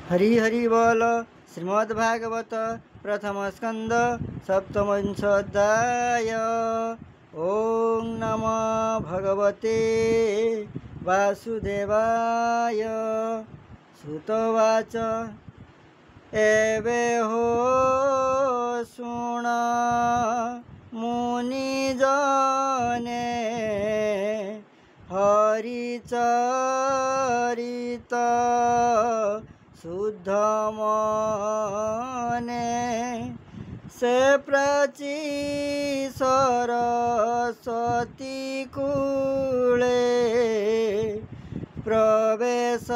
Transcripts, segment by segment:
हरि हरि बोल। श्रीमद्भागवत प्रथम स्कंद सप्तमोऽध्याय। ओं नमो भगवते वासुदेवाय। श्रुतवाच एवे हो शुण मुनिजने हरिचरित शुद्ध मने से प्राची सरस्वती कूले प्रवेश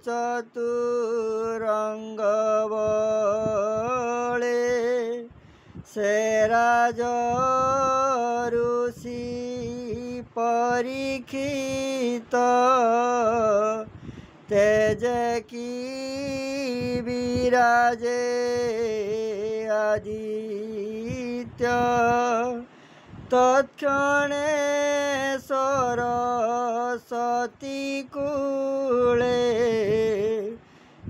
चतुरंग बले से राज ऋषि परीक्षित तेज की विराजे आदित्य तत्क्षणे सरस्वती कूले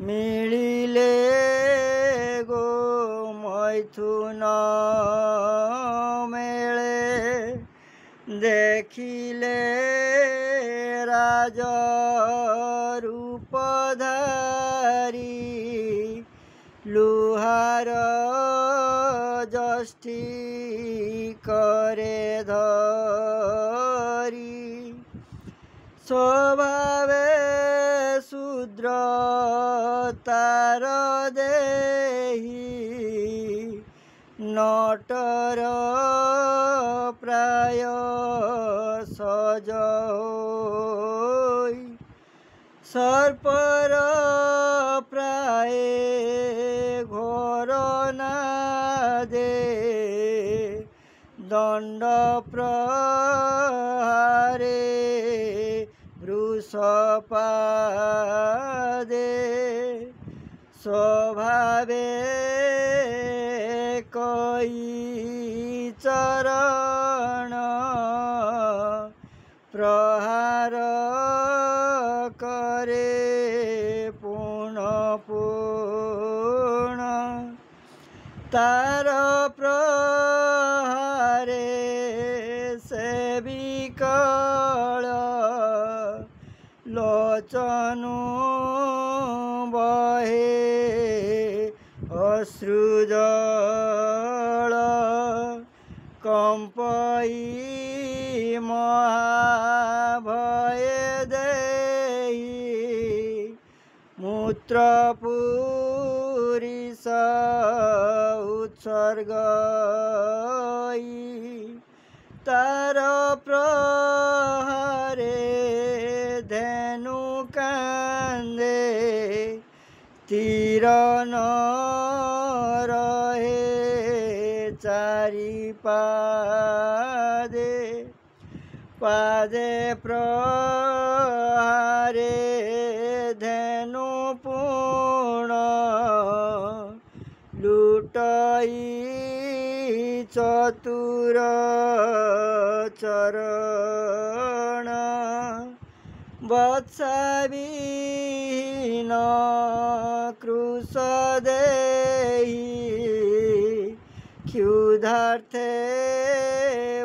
मिलिले गो मैथुन मेले देखिले राज रूपधारी लुहार जष्टि करे धरी स्वभावे शूद्र तार देही नटर प्राय सज होई सर्पर प्राय घोर नादे दंड प्रहारे वृषपादे स्वभावे कई चरण प्रहार करे पुनः पूर्ण तार प्रहारे से विकल लोचनु बहे अश्रुजल कंपई महाभय देहि मूत्रपुरीश उत्सर्गई तार प्रहारे धेनु कांदे तीर न रहे चारि पादे पादे प्रहारे धेनु पूर्ण लुटई चतुर चरण वत्साविहीन कृश देहि क्षुधार्थे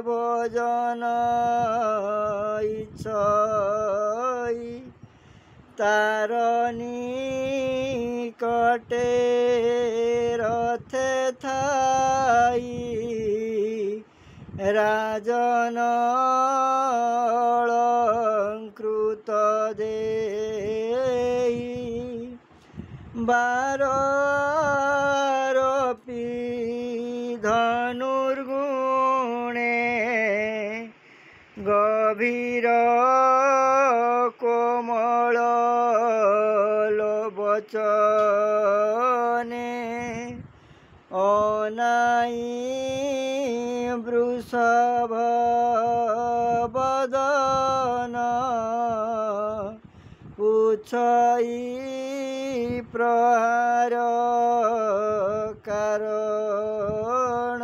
भोजन इच्छई तार निकटे रथे थाई राजन अलंकृत देहि बारपि धनुर्गुणे गभीर कोमल लोचने अनाई वृषभ बदन पुछई प्रहार कारण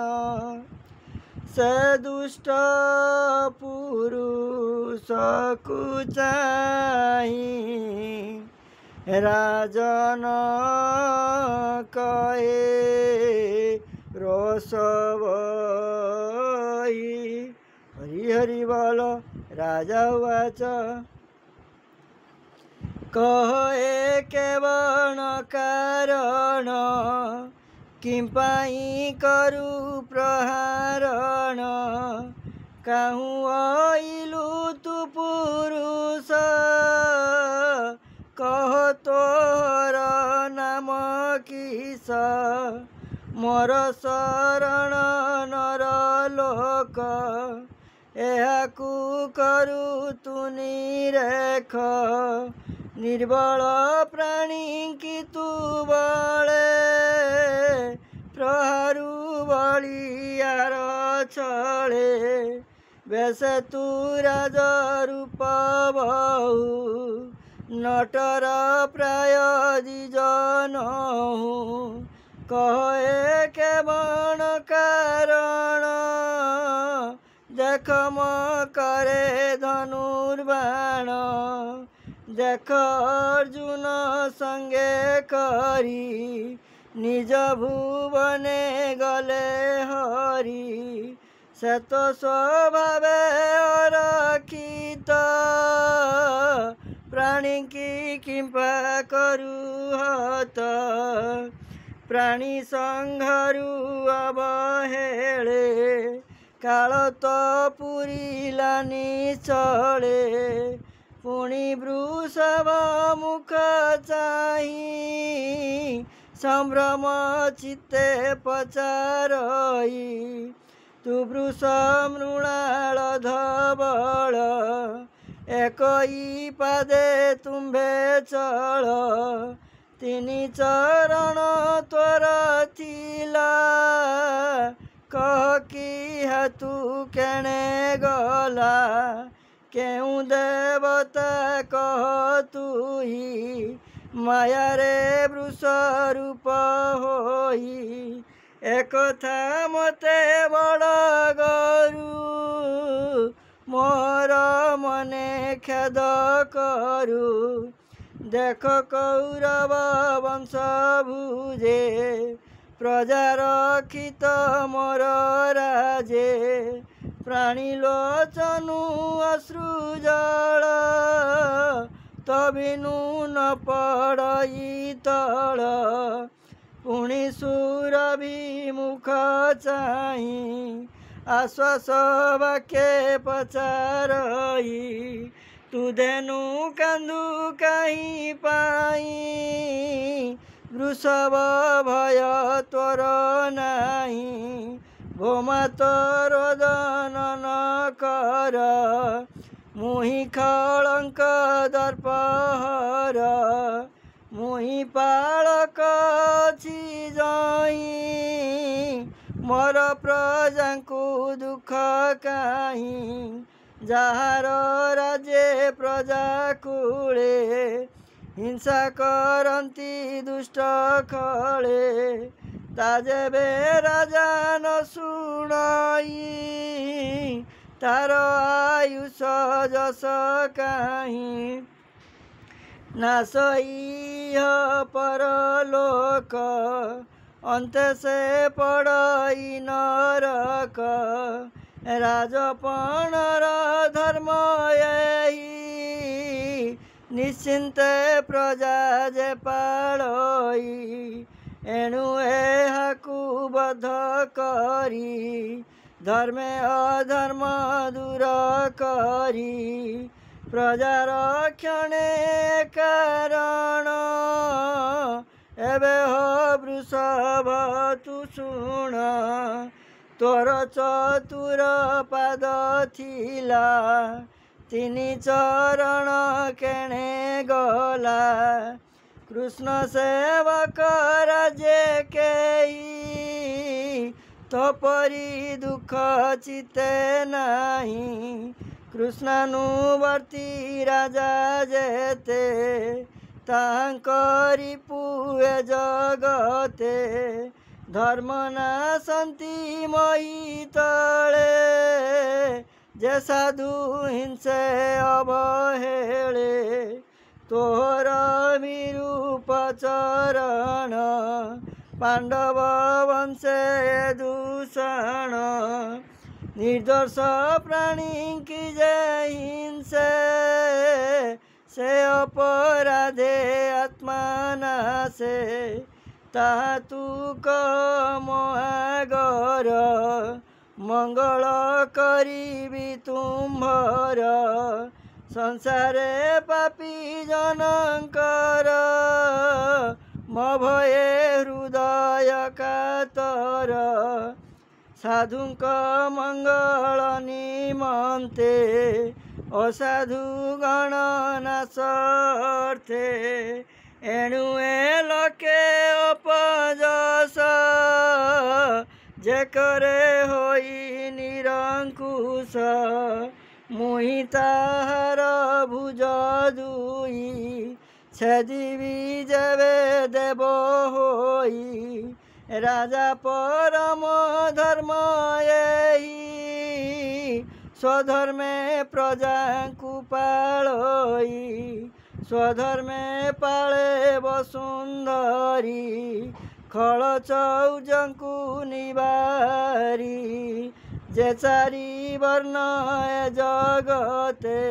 से दुष्ट पुरुष को चाही राजन कहे रोषवई। हरि हरि बोल। राजा उवाच कहे केवल कारण किं पाई करू प्रहारण। काहू आइलु तू पुरुष कह तोहर नाम किस। मोर शरण नर लोक एहाकू करू तू निरेख। निर्बल प्राणी की तू बळे प्रहारू बलियार छळे। वैसे तू राज रूप बहु नटर प्राय द्विजन। कहे केवल कारण देख म करे धनुर्बाण। देख अर्जुन संगे करी निज भुवने गले हरि। से तो स्वभावे अरक्षित प्राणी की किंपा करू हत। प्राणी संघरू अवहेळे काल तो पुरिला निश्चळे। पुणी वृषभ मुख चाही संभ्रम चित्ते पचारई। तू वृष मृणाल धवल एकई पादे तुम्भे चल। तिनि चरण तोर थिला कह कि हातू केणे गला। केउ देवता कह तुही माया रे वृष रूप होई। एकथा मते बड़ गरु मोर मने खेद करू। देख कौरव वंश भुजे प्रजा रक्षित मोर राजे। प्राणी लोचनु अश्रुजल तबिनु न पड़ई तल। पुणी सुर विमुख चाही आश्वास वाक्य पचारई। तू धेनु कांदु कहीं पाई वृषभ भय तोर नाही। भोमा तोर दन न कर मुहि खलंक दर्पहर। मुहि पालक छी जाई मोर प्रजाଙ୍କୁ दुख काहीं। जार राज्ये प्रजा कूले हिंसा करती दुष्ट खले। ताजेबे राजा न शुणाई तार आयुष जस काहीं। नासई परलोक अंत से पड़ई नरक। राजपणर धर्म यही निश्चिंत प्रजा जे पाळई। एणु एहाकू बध करी धर्मे अधर्म दूर करी। प्रजा रक्षणे कारण एबे हो वृषभ तू शुण। तोर चतुर पाद थिला तिनि चरण केणे गला। कृष्ण सेवक राजे केही तो परी दुख चिते नाही। कृष्णानुवर्ती राजा जेते तांकरी पुए जगते। धर्म नासंती मही तळे जे साधु हिंसे अवहेळे। तोहर विरूप चरण पांडव वंशे दूषण निर्दोष प्राणी की जय हिंसे से अपराधे आत्मनाशे तातु कमगर मंगल करी तुम्भर संसारे पापी जनकर मभये हृदय कातर साधुक मंगल निमन्ते असाधु गणनाशार्थे एणु ए लोके अपजस जे करे होई निरंकुश मुहि ताहार भुज दुई छेदिबी जेबे देव होई राजा परम धर्म एही स्वधर्मे प्रजा को पालोई स्वधर्मे पाळे वसुंधरी खल चौजंकु निवारी जे चारि वर्ण ए जगते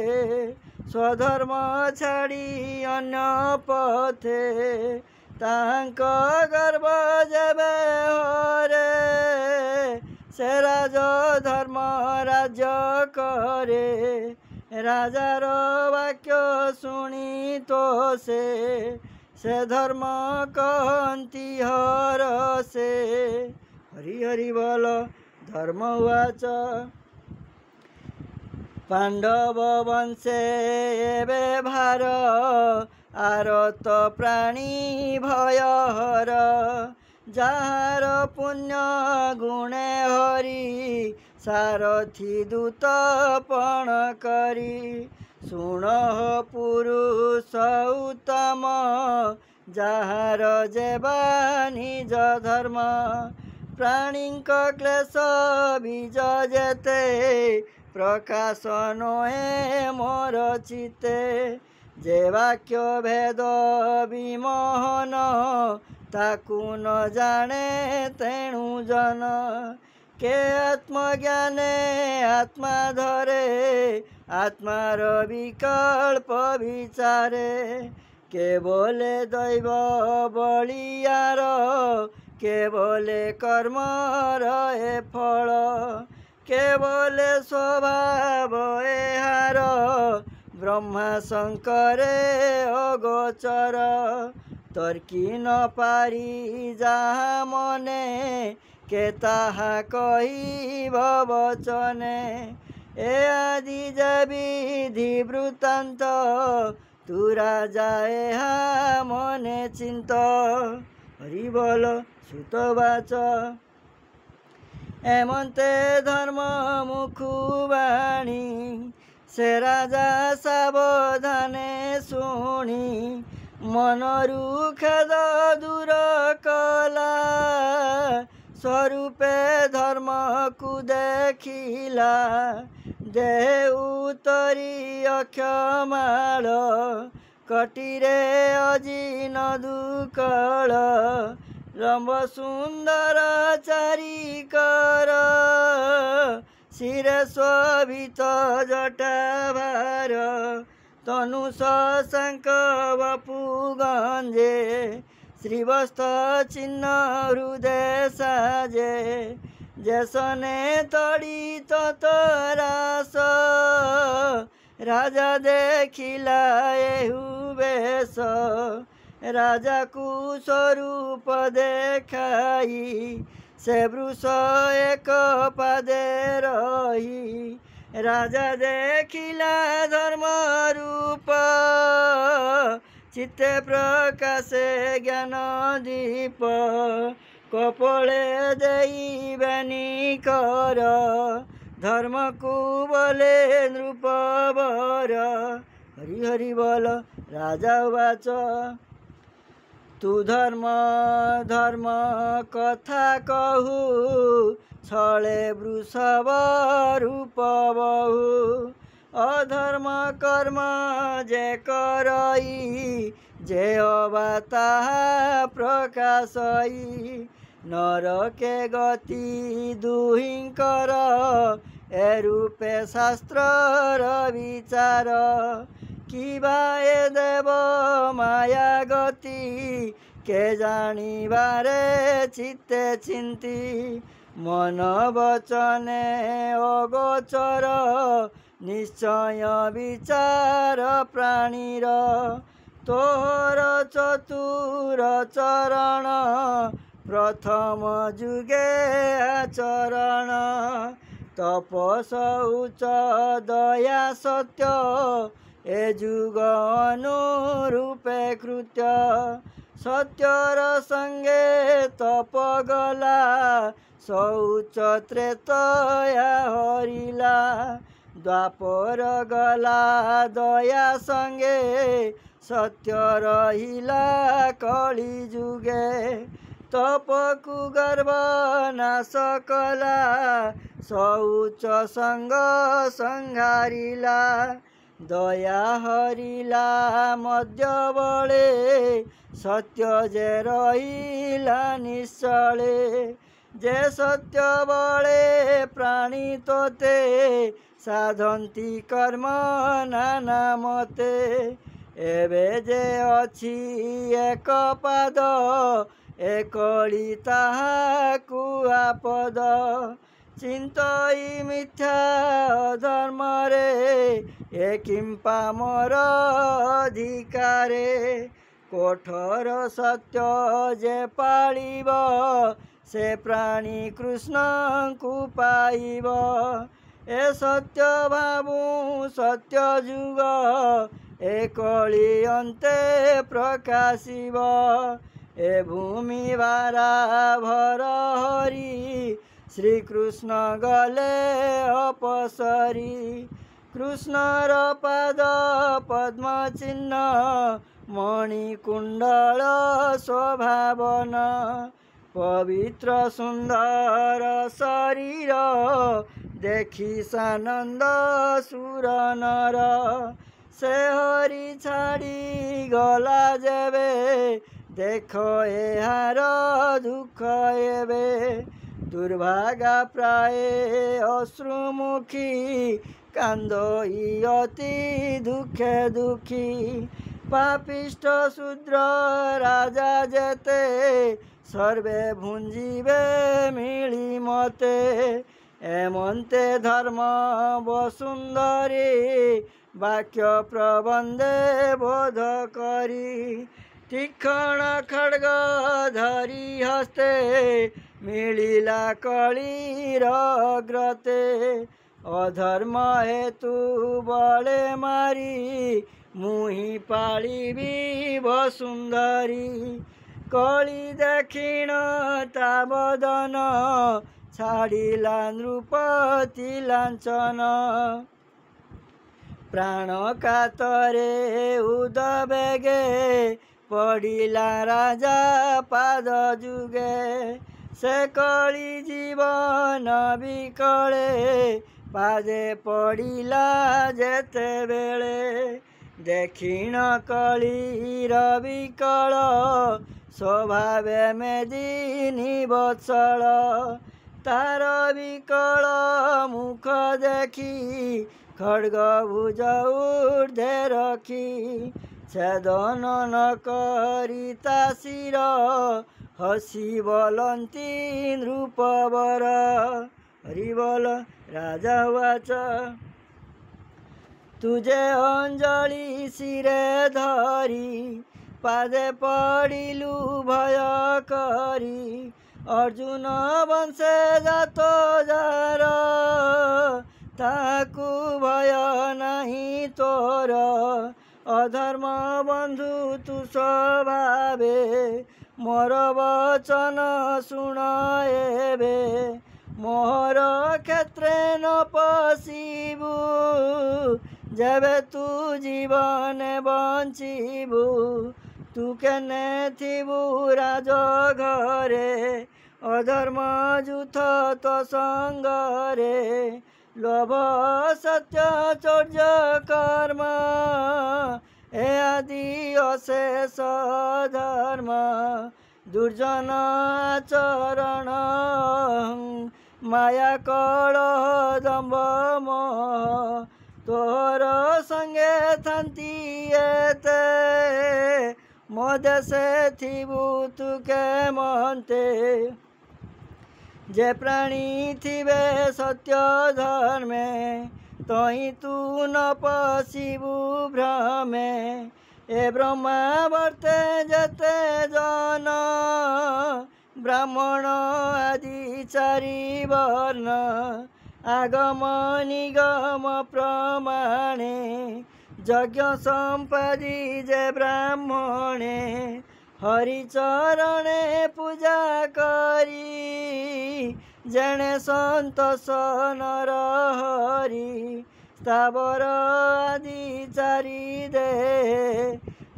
स्वधर्म छाड़ी अन्य पथे तांक गर्भ जेबे हरे से राज धर्म राज्य करे राजार वाक्य शुणी तो से धर्म कहती हर से हरि हरि बोल धर्म उवाच पांडव वंशे एबे भार आरत प्राणी भयहर जार पुण्य गुणे हरि सारथी दूत पण करी सुण पुरुष उत्तम जार जेबा निज धर्म प्राणी क्लेश बीज जेते प्रकाश नोए मोर चिते जे वाक्य भेद विमोहन ताकू न जाने तेणु जन के आत्मज्ञाने आत्मा धरे आत्मार विकल्प विचारे के बोले दैव बलियार के बोले कर्म रहे फल के बोले स्वभाव एहार ब्रह्मा शंकरे अगोचर तर्की न पारी जहाँ मने के ताहा कहिब वचने ए आदि विधि वृत्तान्त तू राजा एहा मने चिंत हरि बोल सुतवाच एमंते धर्म मुखुबाणी से राजा सावधाने शुणी मनरु खेद दूर कला स्वरूपे धर्म को देखिला देह उतरी अक्षमाल कटिरे अजीन दुकल रंब सुंदर चारिकर शिरे शोभित जटाभार तनु शशांक वपु गंजे श्रीवस्त चिन्ह हृदय साजे जैसने तड़ी तरास राजा देखिला एहु बेश राजा को स्वरूप देखाई से वृष एक पादे रही राजा देखिला धर्म रूप चित्ते प्रकाशे ज्ञान दीप कपड़े देई बेनी कर धर्म को बोले नृपवर हरि हरि बोल राजा उवाच तू धर्म धर्म कथा कहू छले वृषभ रूप बहु अधर्म कर्म जे करई जेहोवा ताहा प्रकाशई नरके गति दुहिंकर ए रूपे शास्त्रर विचार किबा ए देव माया गति के जानिबारे चित्ते चिंती मन वचने अगोचर निश्चय विचार प्राणीर तोहर चतुर चरण प्रथम जुगे आचरण तपस उच्च दया सत्य ए जुग अनुरूपे कृत्य सत्यर संगे तप गला शौच त्रेतया हरिला द्वापर गला दया संगे सत्य रहिला कली जुगे तपकु गर्भ नाश कला शौच संग संहारिला दया हरिला मध्य बळे सत्य जे रहिला निश्चले जे सत्य बळे प्राणी तोते साधन्ति कर्म नाना मते एबे जे अछि एक पाद एकली ताहाकु आपद चिंतई मिथ्या धर्म रे ए किंपा मोर अधिकारे कठोर सत्य जे पाळिब से प्राणी कृष्ण को पाइब ए सत्य भावु सत्य जुग ए कली अंते प्रकाशिब ए भूमि बारा भर हरि श्री कृष्ण गले अपसरी कृष्णर पाद पद्म चिन्ह मणिकुंडल स्वभावन पवित्र सुंदर शरीर देखी सानंद सुर नर से हरि छाड़ी गला जेबे देख एहार दुख एबे दुर्भागा प्राय अश्रुमुखी कांदई अति दुखे दुखी पापिष्ट शूद्र राजा जेते सर्वे भुंजीबे मिली मते एमंते धर्म वसुंधरी वाक्य प्रबंधे बोध करी तीक्षण खड्ग धरी हस्ते मिलिला कलीर ग्रते अधर्म हेतु बळे मारी मुही पाळिबी वसुंधरी कली दक्षिण ताबदन छाड़िला नृपति लांछन प्राण कातरे उदबेगे पड़िला राजा पाद जुगे से कली जीवन विकले पादे पड़िला जेते बेले दक्षिण कलीर विकल स्वभावे मेदिनी वत्सल तार विकल मुख देखी खड्ग भुज ऊर्ध्वे रखी छेदन न करी ता शिर हसी बोलंती नृपवर हरि बोल राजा उवाच तुझे अंजलि शिरे धरी पादे पड़िलु भय करी अर्जुन वंशे जातो जार ताकु भय नहीं तोर अधर्म बंधु तु स्वभावे मोर वचन शुण एबे मोहर क्षेत्रे न पशिबु जेबे तू जीवन बंचिबु तू केने थिबु राज घरे अधर्म जुथ तो संगरे लोभ सत्य चौर्य कर्म ଏ ଆଦି ଅଶେଷ ଧର୍ମ ଦୁର୍ଜନ ଆଚରଣ ମାୟା କଳହ ଦମ୍ଭ ମୋହ ତୋର ସଙ୍ଗେ ଥାନ୍ତି ଏତେ ମୋ ଦେଶେ ଥିବୁ ତୁ କେମନ୍ତେ যে প্রাণী থিবে সত্য ধর্মে তহি তু ন পশিবু ভ্রমে এ ব্রহ্মা বর্তে যেতে জন ব্রাহ্মণ আদি চারি বর্ণ আগম নিগম প্রমাণে যজ্ঞ সম্পাদি যে ব্রাহ্মণে হরিচরণে পূজা করি জেনে সন্তোষ নর হরি স্থাবর আদি চারি দে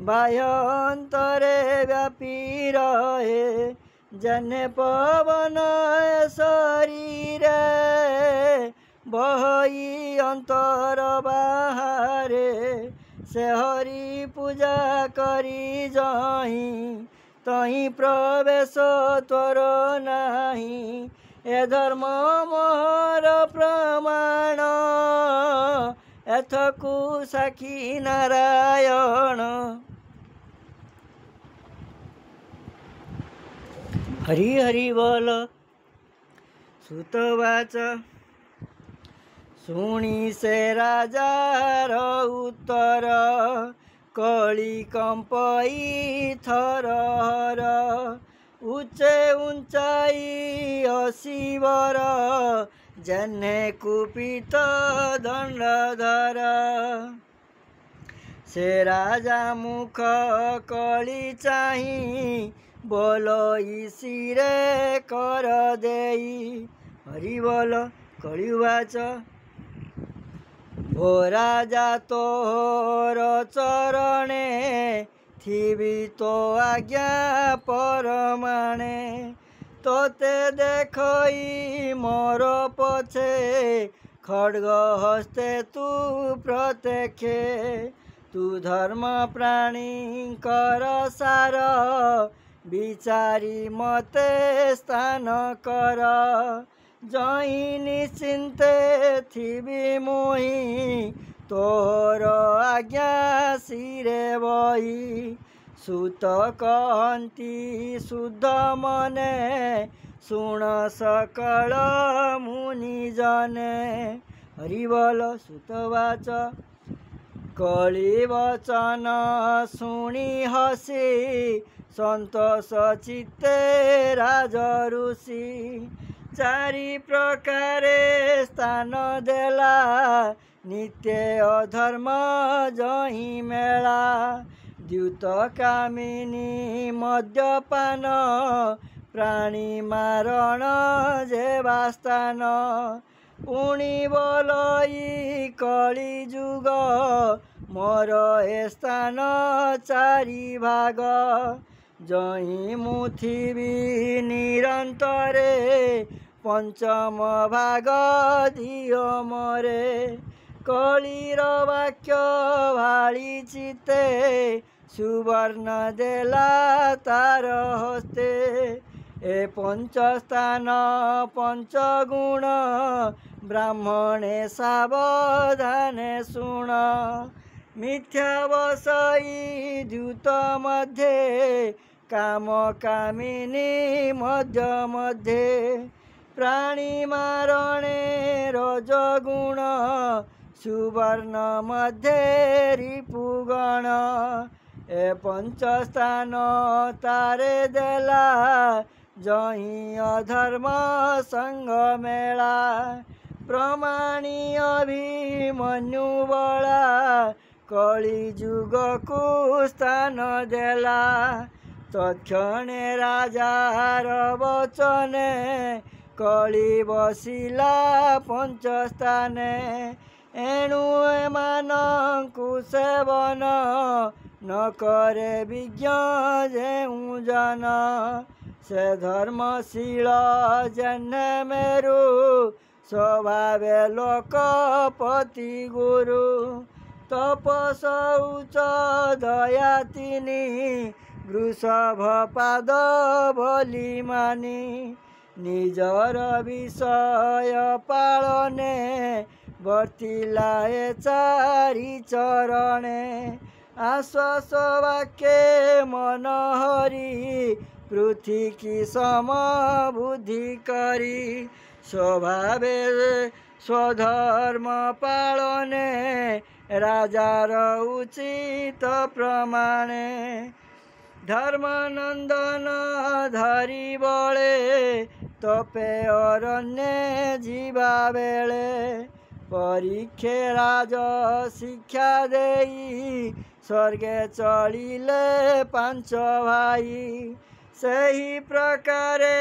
বাহ্য অন্তরে ব্যাপী রহে জেনে পবন শরীরে বহি অন্তর বাহারে से हरि पूजा करी जाही तही प्रवेश तोर नाही ए धर्म मोहर प्रमाण एथकु साखी नारायण हरि हरि बोल सुतवाच शुणी से राजार उत्तर कली कंपई थरहर उच्चे ऊंचाई अशिवर जन्हे कुपित दंडधर से राजा मुख कली चाही बोलो ईशिरे कर देई हरि बोल कलिवाच ओ राजा तोर चरणे थिबी तो आज्ञा परमाणे तोते देखई मोर पछे खड्ग हस्ते तू प्रत्यक्षे तू धर्म प्राणी कर सार विचारी मते स्थान कर जही निश्चिंते थिबी मोही तोर आज्ञा सिरे बही सुत कहती शुद्ध मने शुण सकल मुनि जने हरि बोल सुतवाच कली वचन शुणी हसी संतोष चित्ते राज ऋषि चारि प्रकारे स्थान देला नित्य अधर्म जही मेला द्युत कामिनी मद्यपान प्राणी मारण जेवास्थान पुणी बोलई कली जुग मोर ए स्थान चारि भाग जही मुथिबी निरंतरे पंचम भाग दियो मोरे कलीर वाक्य भाली चिते सुवर्ण देला तार हस्ते ए पंचस्थान पंचगुण ब्राह्मणे सावधाने शुण मिथ्या बसई द्युत मध्ये काम कामिनी मध्य मध्ये प्राणी मारणे रजगुण सुवर्ण मध्ये रिपुगण ए पंचस्थान तारे देला जही अधर्म संग मेला प्रमाणी अभिमन्यु बला कली जुग को स्थान देला तत्क्षणे राजार वचने कली बसिला पंचस्थाने एणु एमानंकु सेवन न करे विज्ञ जेउ जन से धर्मशील जन्हे मेरु स्वभावे लोकपति गुरु तपसौच दया तिनी वृषभ पाद बलि मानी निजर विषय पालने वर्तिलाए चारि चरणे आश्वास वाक्य मन हरि पृथ्वी की सम बुद्धि करी स्वभावे स्वधर्म पालने राजार उचित प्रमाणे धर्मनंदन धरी बळे तपे अरण्ये जीवा बेले परीक्षे राज शिक्षा देई स्वर्गे चलिले पांच भाई सही प्रकारे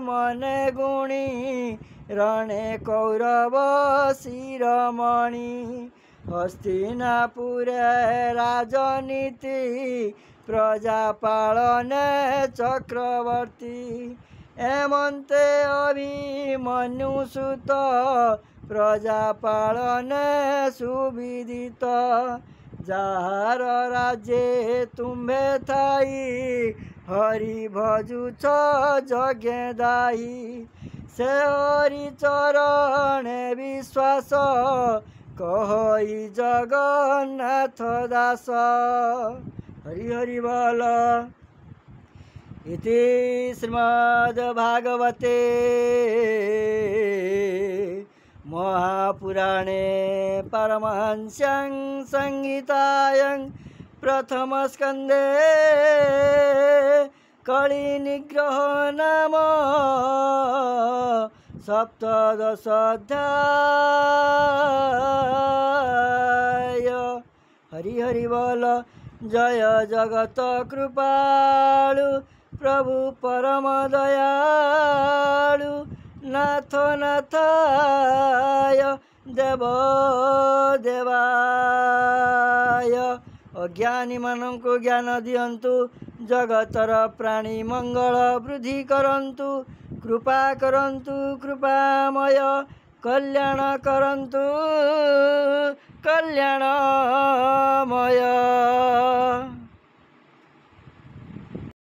मने गुणी रणे कौरव शिरोमणि हस्तिनापुरे राजनीति प्रजा पालने चक्रवर्ती एमंते अभिमन्युसुत प्रजा पालने सुविदित जार राज्ये तुम्भे थाई हरि भजुछ यज्ञ दाई से हरि चरणे विश्वास कहई जगन्नाथ दास हरि हरि बोल। इति श्रीमद्भागवते महापुराणे परमहंस्यां संहितायां प्रथमस्कन्धे कलिनिग्रह नाम सप्तदशोऽध्याय। हरि हरि बोल। जय जगत कृपालु प्रभु परम दयालु नाथ नाथाय देव देवाय अज्ञानी मानंकु ज्ञान दियंतु जगतर प्राणी मंगल वृद्धि करंतु कृपा करंतु कृपामय कल्याण करंतु कल्याणमय।